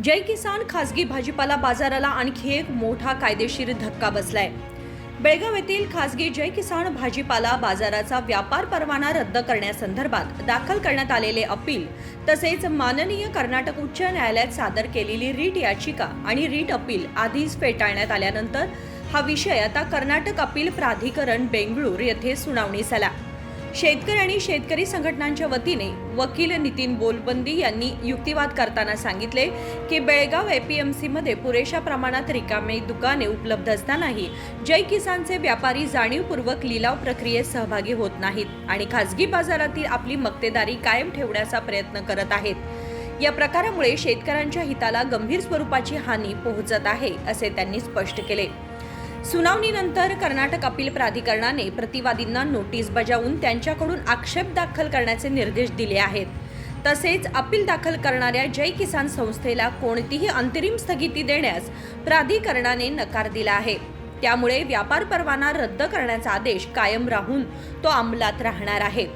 जय किसान खासगी भाजीपाला बाजाराला आणखी एक मोठा कायदेशीर धक्का बसलाय। बेळगाव येथील खासगी जय किसान भाजीपाला बाजाराचा व्यापार परवाना रद्द करण्यासंदर्भात दाखल करण्यात आलेले अपील तसेच माननीय कर्नाटक उच्च न्यायालयात सादर केलेली रीट याचिका आणि रीट अपील आधीच फेटाळण्यात आल्यानंतर हा विषय आता कर्नाटक अपील प्राधिकरण बेंगळूर येथे सुनावणीस आला। शेतकरी आणि शेतकरी संघटनांच्या वतीने वकील नितीन बोलबंदी यांनी युक्तिवाद करताना सांगितले की बेळगाव एपीएमसी मध्ये पुरेशा प्रमाणात रिकामे दुकाने उपलब्ध असतानाही जय किसानचे व्यापारी जाणीवपूर्वक लिलाव प्रक्रियेत सहभागी होत नाहीत आणि खासगी बाजारातील आपली मक्तेदारी कायम ठेवण्याचा प्रयत्न करत आहेत। या प्रकारामुळे शेतकऱ्यांच्या हिताला गंभीर स्वरूपाची हानी पोहोचत आहे असे त्यांनी स्पष्ट केले। सुनावणीनंतर कर्नाटक अपील प्राधिकरणाने प्रतिवादींना नोटीस बजावून त्यांच्याकडून आक्षेप दाखल करण्याचे निर्देश दिले आहेत। तसेच अपील दाखल करणाऱ्या जय किसान संस्थेला कोणतीही अंतरिम स्थगिती देण्यास प्राधिकरणाने नकार दिला आहे। त्यामुळे व्यापार परवाना रद्द करण्याचा आदेश कायम राहून तो अंमलात राहणार आहे।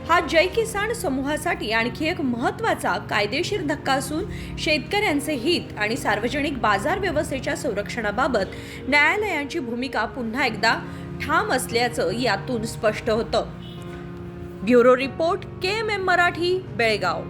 हा जय किसान समूहासाठी आणखी एक महत्त्वाचा कायदेशीर धक्का असून शेतकऱ्यांचे हित आणि सार्वजनिक बाजार व्यवस्थेच्या संरक्षणाबाबत न्यायालयाची भूमिका पुन्हा एकदा ठाम असल्याचं यातून स्पष्ट होतं। Bureau report KMM Marathi, Belgaum.